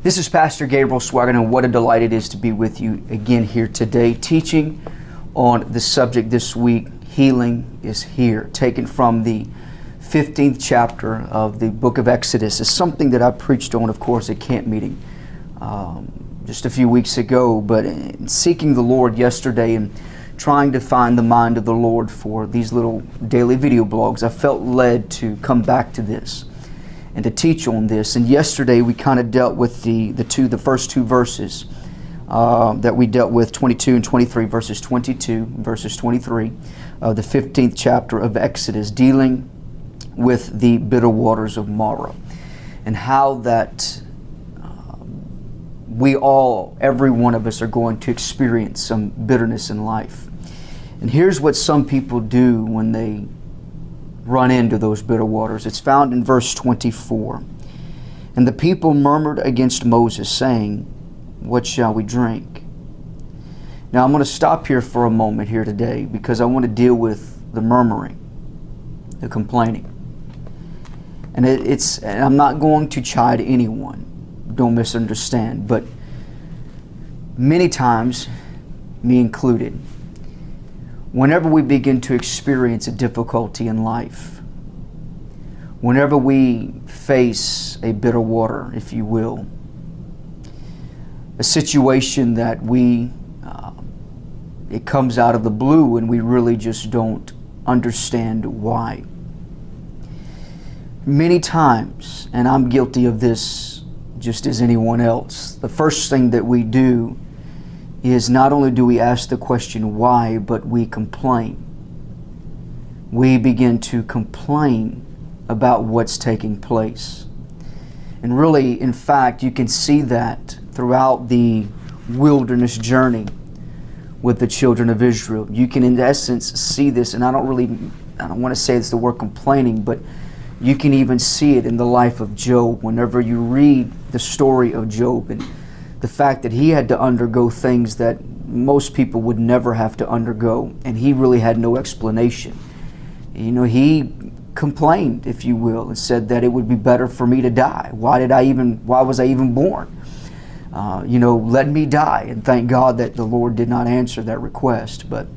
This is Pastor Gabriel Swaggart, and what a delight it is to be with you again here today, teaching on the subject this week, Healing is Here, taken from the 15th chapter of the book of Exodus. It's something that I preached on, of course, at camp meeting just a few weeks ago, but in seeking the Lord yesterday and trying to find the mind of the Lord for these little daily video blogs, I felt led to come back to this and to teach on this. And yesterday we kind of dealt with the first two verses that we dealt with, 22 and 23, verses 22 and verses 23 of the 15th chapter of Exodus, dealing with the bitter waters of Marah, and how that every one of us are going to experience some bitterness in life. And here's what some people do when they run into those bitter waters. It's found in verse 24. And the people murmured against Moses, saying, "What shall we drink?" Now I'm going to stop here for a moment here today, because I want to deal with the murmuring, the complaining. And and I'm not going to chide anyone, don't misunderstand, but many times, me included, whenever we begin to experience a difficulty in life, whenever we face a bitter water, if you will, a situation that it comes out of the blue and we really just don't understand why. Many times, and I'm guilty of this just as anyone else, the first thing that we do is not only do we ask the question why, but we complain. We begin to complain about what's taking place. And really, in fact, you can see that throughout the wilderness journey with the children of Israel. You can, in essence, see this, and I don't want to say it's the word complaining, but you can even see it in the life of Job. Whenever you read the story of Job and the fact that he had to undergo things that most people would never have to undergo, and he really had no explanation. You know, he complained, if you will, and said that it would be better for me to die. Why was I even born? Let me die. And thank God that the Lord did not answer that request. But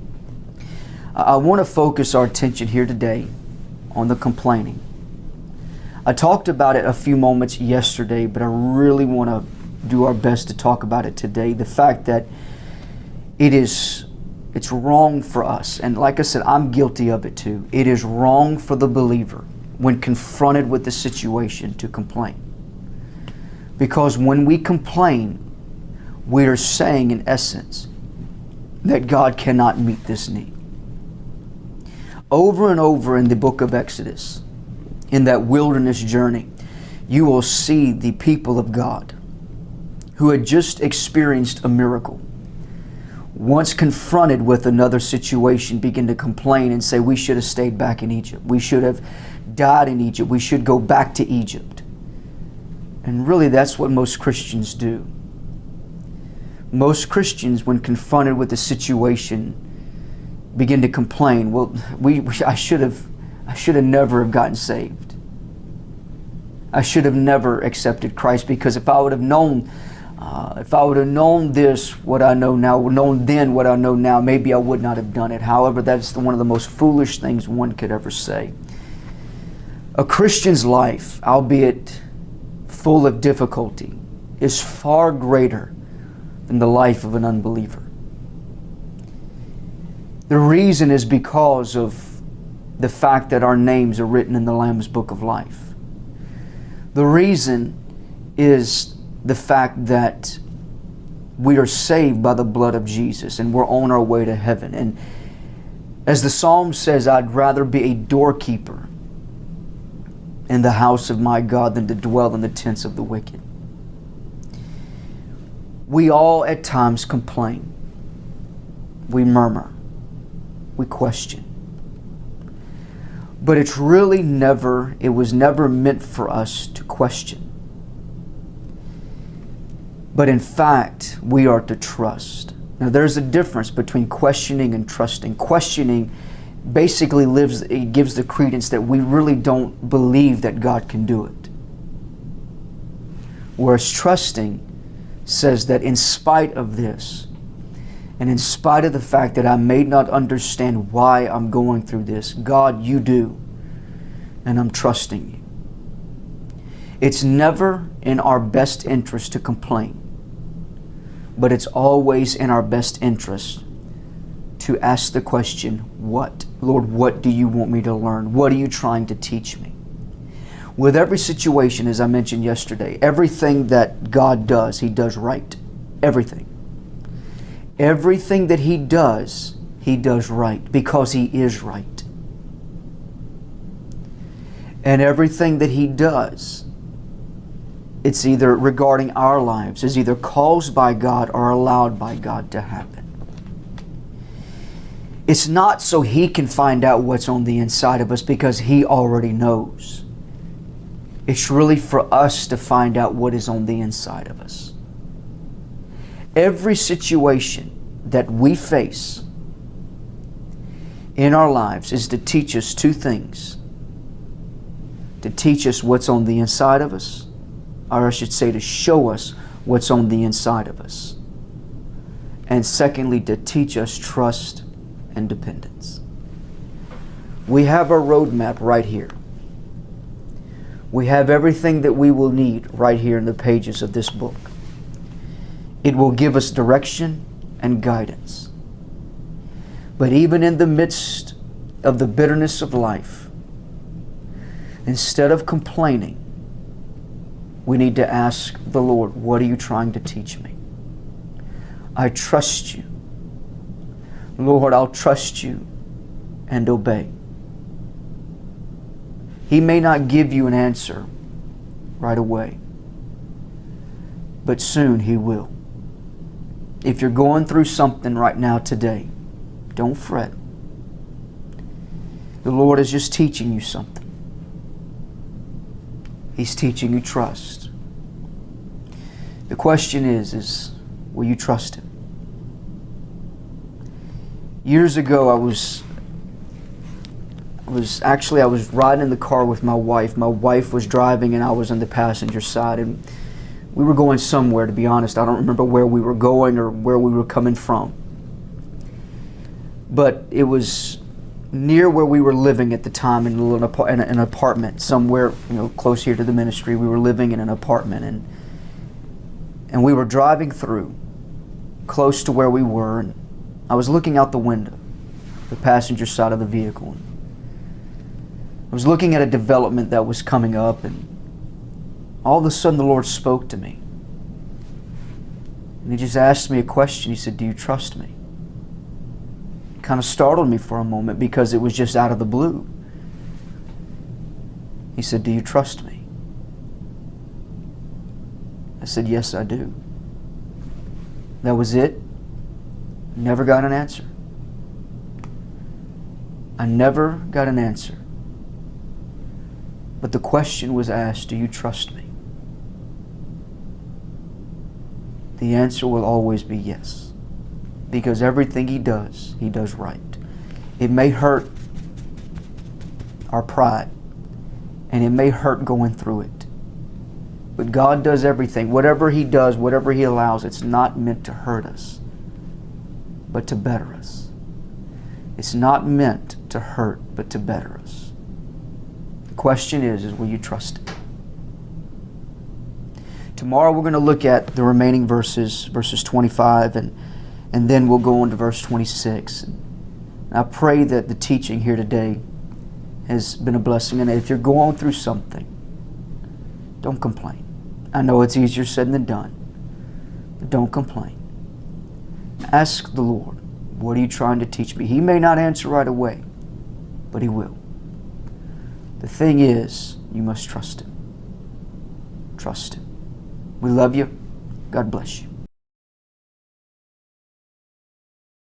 I want to focus our attention here today on the complaining. I talked about it a few moments yesterday, but I really want to do our best to talk about it today. The fact that it's wrong for us, and like I said, I'm guilty of it too. It is wrong for the believer, when confronted with the situation, to complain. Because when we complain, we are saying in essence that God cannot meet this need. Over and over in the book of Exodus, in that wilderness journey, you will see the people of God who had just experienced a miracle, once confronted with another situation, begin to complain and say, we should have stayed back in Egypt. We should have died in Egypt. We should go back to Egypt. And really, that's what most Christians do. Most Christians, when confronted with a situation, begin to complain. Well, I should have never have gotten saved. I should have never accepted Christ, because if I would have known this, what I know now, known then what I know now, maybe I would not have done it. However, that's one of the most foolish things one could ever say. A Christian's life, albeit full of difficulty, is far greater than the life of an unbeliever. The reason is because of the fact that our names are written in the Lamb's Book of Life. The reason is the fact that we are saved by the blood of Jesus and we're on our way to heaven. And as the Psalm says, I'd rather be a doorkeeper in the house of my God than to dwell in the tents of the wicked. We all at times complain. We murmur. We question. But it was never meant for us to question. But in fact, we are to trust. Now, there's a difference between questioning and trusting. Questioning basically gives the credence that we really don't believe that God can do it. Whereas trusting says that in spite of this, and in spite of the fact that I may not understand why I'm going through this, God, you do, and I'm trusting you. It's never in our best interest to complain, but it's always in our best interest to ask the question, what? Lord, what do you want me to learn? What are you trying to teach me? With every situation, as I mentioned yesterday, everything that God does, He does right. Everything. Everything that He does right because He is right. And everything that He does, it's either regarding our lives, is either caused by God or allowed by God to happen. It's not so He can find out what's on the inside of us because He already knows. It's really for us to find out what is on the inside of us. Every situation that we face in our lives is to teach us two things. To teach us what's on the inside of us, or I should say to show us what's on the inside of us. And secondly, to teach us trust and dependence. We have our roadmap right here. We have everything that we will need right here in the pages of this book. It will give us direction and guidance. But even in the midst of the bitterness of life, instead of complaining, we need to ask the Lord, what are you trying to teach me? I trust you. Lord, I'll trust you and obey. He may not give you an answer right away, but soon He will. If you're going through something right now today, don't fret. The Lord is just teaching you something. He's teaching you trust. The question is will you trust Him? Years ago, I was riding in the car with my wife. My wife was driving and I was on the passenger side, and we were going somewhere, to be honest. I don't remember where we were going or where we were coming from. But it was near where we were living at the time, in an apartment somewhere, close here to the ministry. We were living in an apartment, and we were driving through close to where we were, and I was looking out the window, the passenger side of the vehicle. I was looking at a development that was coming up, and all of a sudden the Lord spoke to me. And He just asked me a question. He said, do you trust me? It kind of startled me for a moment because it was just out of the blue. He said, do you trust me? I said, yes, I do. That was it. Never got an answer. I never got an answer. But the question was asked, do you trust me? The answer will always be yes. Because everything He does right. It may hurt our pride, and it may hurt going through it. But God does everything. Whatever He does, whatever He allows, it's not meant to hurt us, but to better us. It's not meant to hurt, but to better us. The question is will you trust Him? Tomorrow we're going to look at the remaining verses 25, and then we'll go on to verse 26. And I pray that the teaching here today has been a blessing. And if you're going through something, don't complain. I know it's easier said than done, but don't complain. Ask the Lord, what are you trying to teach me? He may not answer right away, but He will. The thing is, you must trust Him. Trust Him. We love you. God bless you.